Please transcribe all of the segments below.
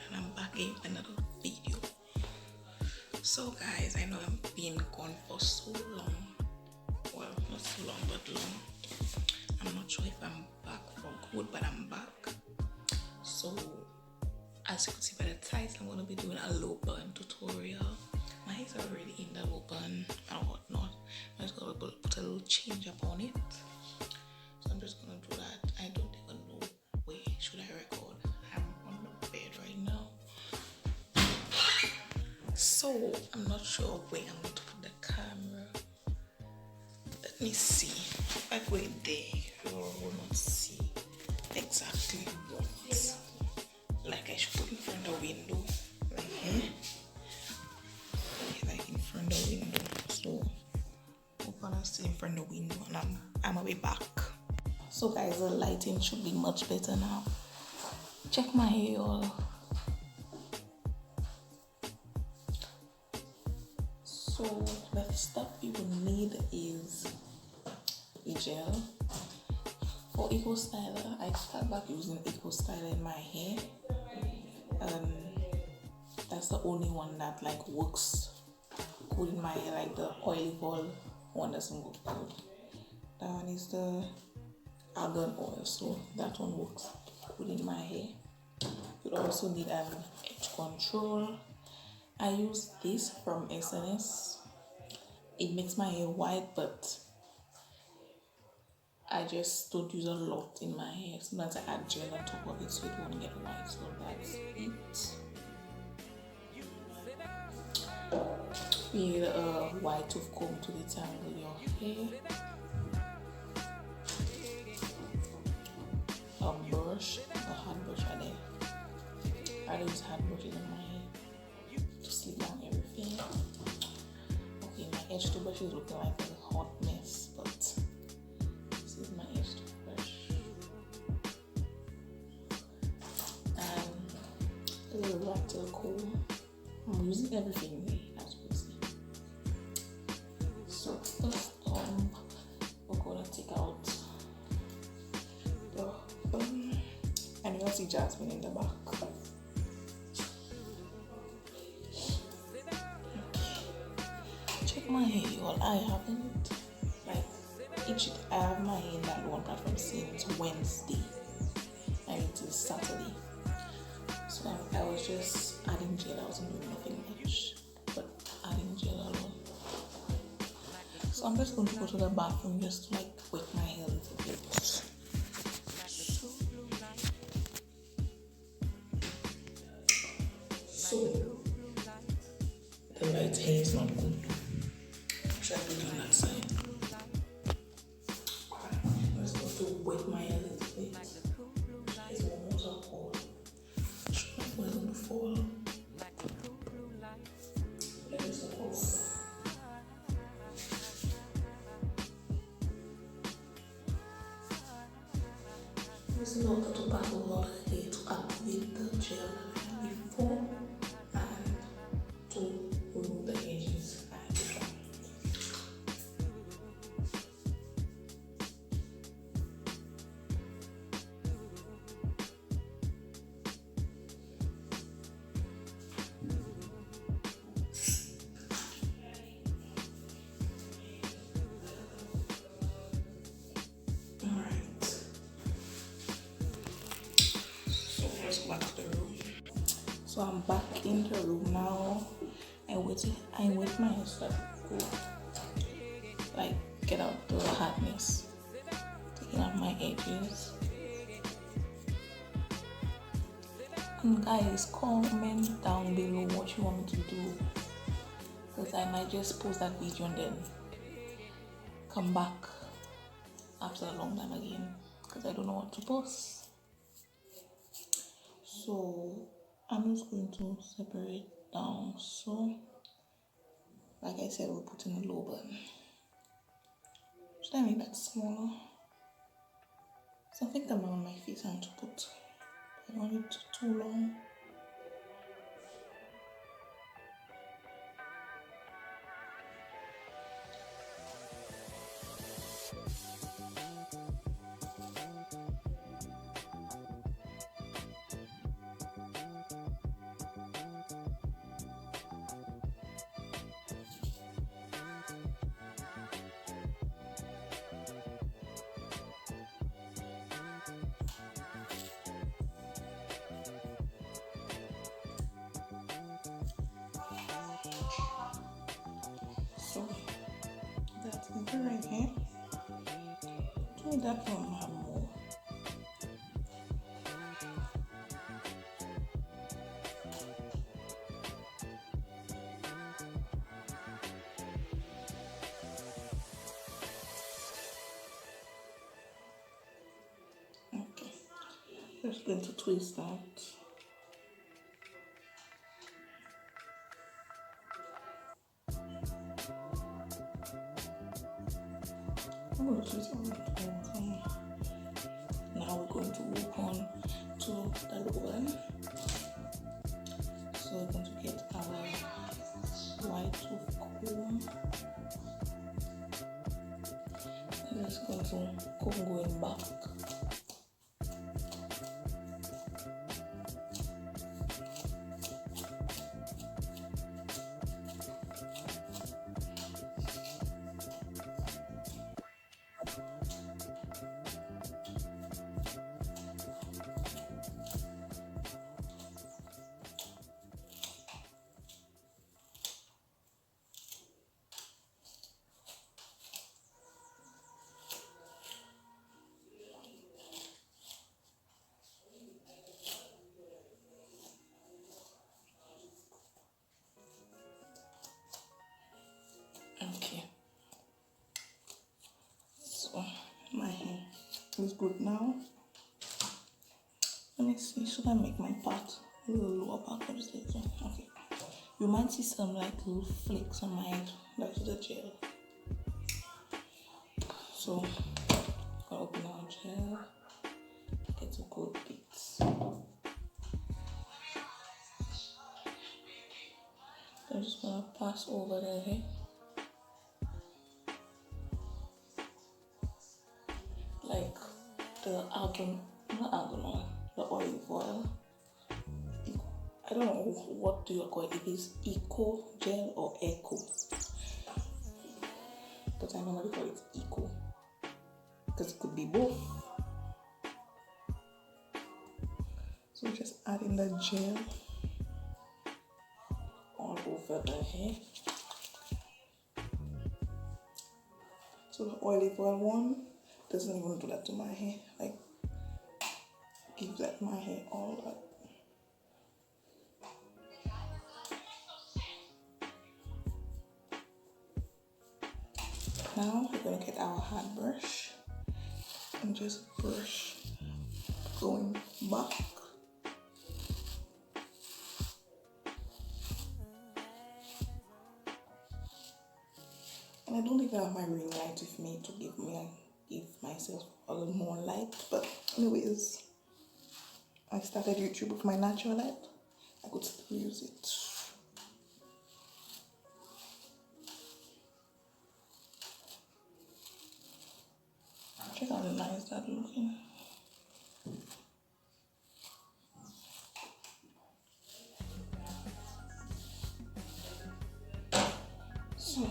and I'm back in another video. So guys, I know I've been gone for so long. Well, not so long, but long. I'm not sure if I'm back for good, but I'm back. So as you can see by the title, I'm going to be doing a low bun tutorial. My hair's already in the low bun and whatnot. I'm just going to put a little change up on it. So I'm just going to do that. I don't even know where should I record. I'm on the bed right now. So I'm not sure where I'm going to put the camera. Let me see. If I put it there, you will not see exactly what. Like I should put in front of the window. Like here. Like in front of the window. So I'm gonna stay in front of the window and I'm gonna be back. So guys, the lighting should be much better now. Check my hair, y'all. So the stuff you will need is a gel. For Eco Styler, I start back using Eco Styler in my hair. That's the only one that like works good in my hair. Like the oily ball one doesn't work good. That one is the argan oil, so that one works good in my hair. You also need an edge control. I use this from SNS. It makes my hair white, but I just don't use a lot in my hair. Sometimes I add gel on top of it so it won't get white. So that's it. You need a white tooth comb to detangle your hair. A brush, a hard brush I did. I use hard brushes in my hair to sleep down everything. Okay, my edge toothbrush is looking like a hot mess, but this is my edge toothbrush. And a little rattle comb. I'm using everything there, as you can see. So first, we're gonna take out the bun, and you'll see Jasmine in the back. Check my hair, y'all. I haven't I have my hair in that one platform since Wednesday, and it is Saturday. So I was just adding gel. I wasn't doing nothing much, but adding gel alone. So I'm just going to go to the bathroom just to like wet my hair a little bit. So the right hair is not good. Should I put it on that side? I'm just going to wet my hair a little bit. It's almost all cold. Should I put it on the fall? Let me suppose. This is not to battle a lot of hair to activate the gel before and to remove the edges and the dry. Alright. So let's go back to the room. So I'm back in the room now. I wet my hair so I go like get out the hardness, taking out my edges. And guys, comment down below what you want me to do, because I might just post that video and then come back after a long time again, because I don't know what to post. So I'm just going to separate down. So like I said, we'll put in a low bun. Should I make that smaller? So I think the amount on my face I want to put. I don't want it too long. So that's the right here. So that one have more. Okay, just going to twist that. I'm going to twist on. Now we're going to work on to the lower. So we're going to get our white tooth comb. And it's going to comb going back. Okay, so my hair is good now. Let me see, should I make my part a little lower back of this later? Okay, you might see some like little flakes on my head. That's the gel. So I'll open our gel, get a good bit. I'm just gonna pass over the hair. Like the the olive oil. I don't know what do you call it, if it's eco gel or eco, but I normally call it eco because it could be both. So just adding the gel all over the hair. So the olive oil one doesn't even do that to my hair, like gives that my hair all that. Now we're gonna get our hard brush and just brush going back. And I don't even have my ring light with me to give myself a little more light, but anyways, I started YouTube with my natural light. I could still use it. Check how nice that looking. So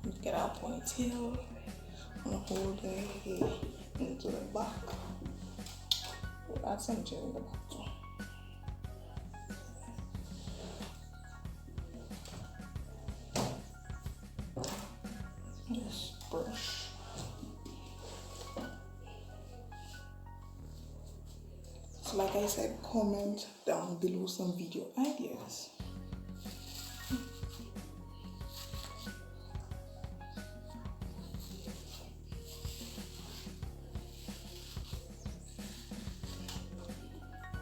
we get our ponytail. I'm gonna hold the hair into the back. We'll add some gel in the back too. Just brush. So like I said, comment down below some video ideas.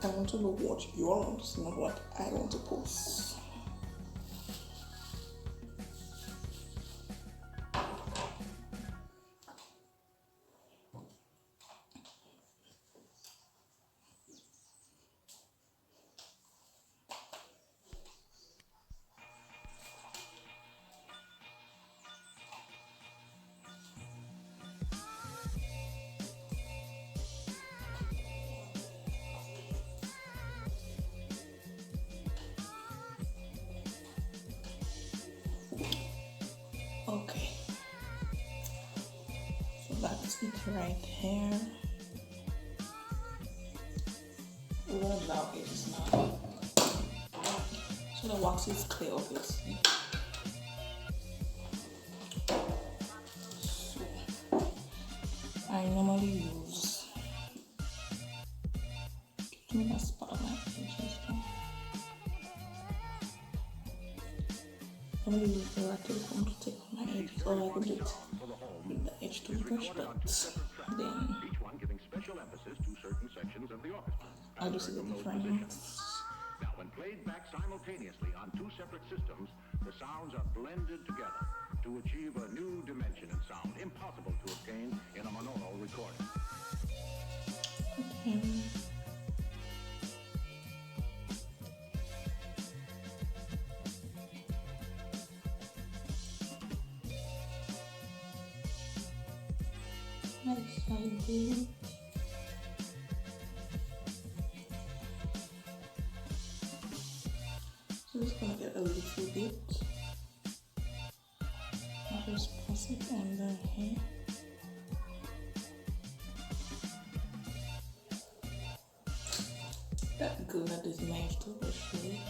I want to know what you want, not what I want to post. Okay, so that's it right here. We're gonna blow it now. So the wax is clear, obviously. I normally use a spot of my edges. I normally use the rattle comb to take off my edges, or I could do it with the edge toothbrush, but then I do see the difference. Now, when played back simultaneously on two separate systems, the sounds are blended together to achieve a new dimension in sound, impossible to obtain in a monaural recording. Nice idea. So just gonna get a little bit. I'll just press it on the hair. That good, that is my edge toothbrush really.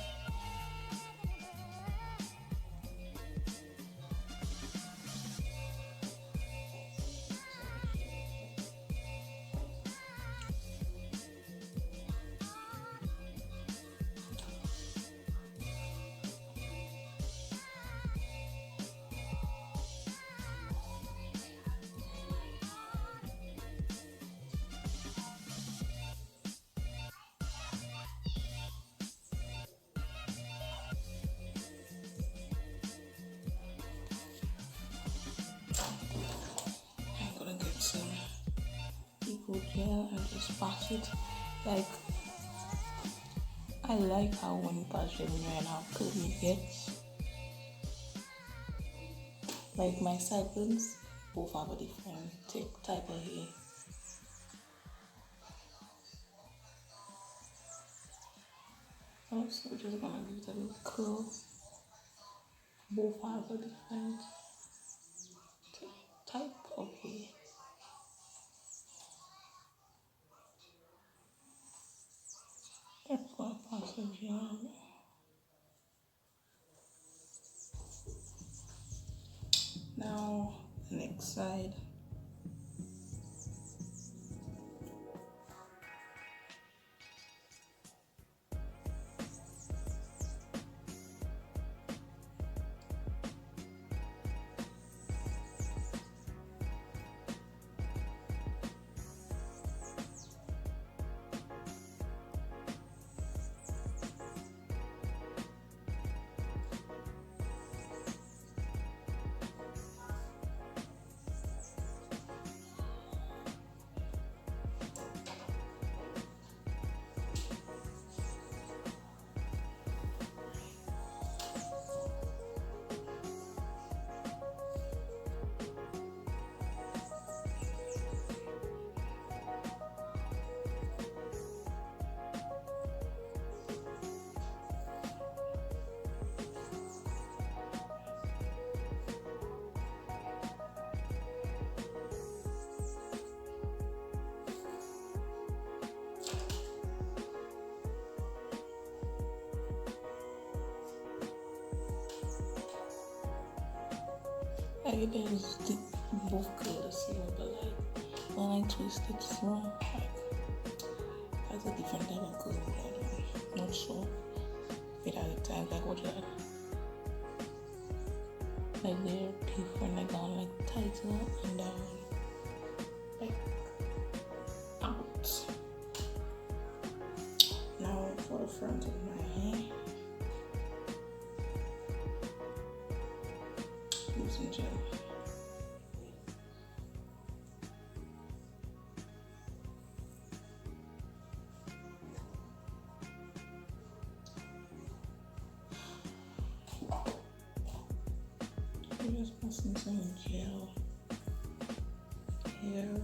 Some people gel and just pass it. Like, I like how when you pass gel and how curly it gets. Like my sideburns both have a different type of hair. Also, just gonna give it a little curl. Both have a different type of hair. That's what I pass the gel. Now, the next side. Like there's both colors here, but like when I twist it through, like has a different type of color. I'm not sure. It at the time, like what that. Like they're different, like down, like tighter and down, like out. Now for the front of my hair. Using gel. I'm just passing some gel here.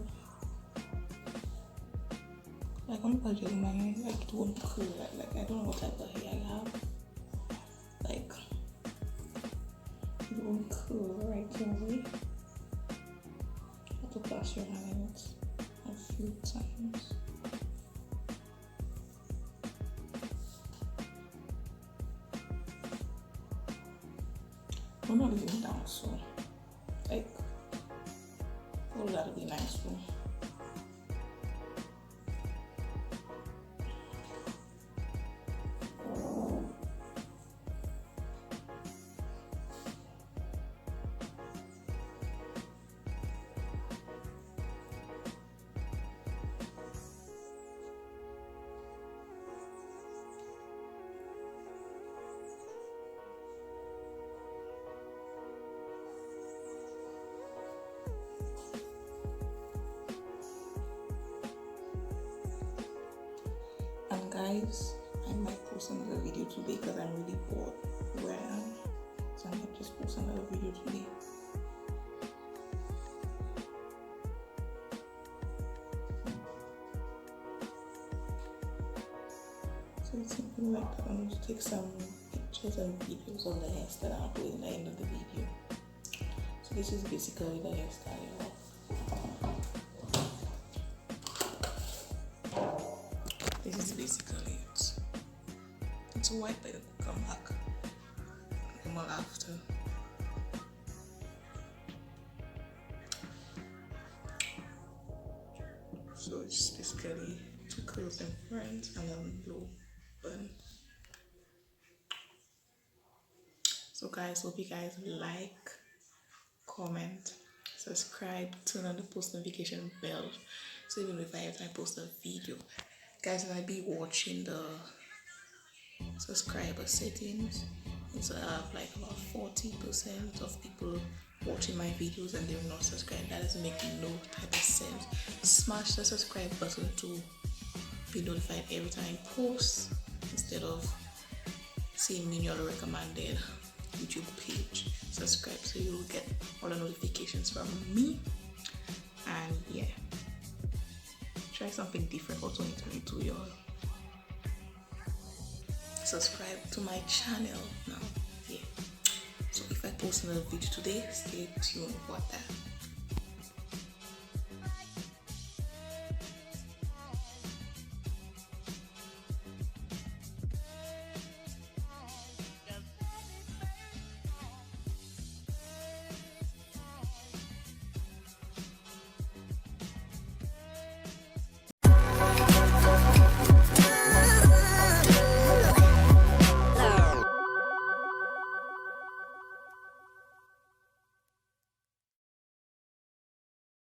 Like I'm not gel my hair, like it won't curl. Like I don't know what type of hair I have. Like it won't curl right away. You have to pass your hands a few times. We're not leaving it down, so like all that'll be nice too. guys, I might post another video today because I'm really bored where I am, so I might just post another video today. So it's something like that. I'm going to take some pictures and videos on the hairstyle and upload in the end of the video. So this is basically the hairstyle. This is basically it. It's white, but it will come back normal after. So it's basically 2 curls in front and a low bun. So guys, hope you guys like, comment, subscribe, turn on the post notification bell, so even if I post a video, guys, when I be watching the subscriber settings, and so I have like about 40% of people watching my videos and they're not subscribed. That doesn't make no type of sense. Smash the subscribe button to be notified every time I post, instead of seeing me on your recommended YouTube page. Subscribe so you'll get all the notifications from me. And yeah, try something different for 2022, y'all. Subscribe to my channel now. Yeah. So if I post another video today, stay tuned for that.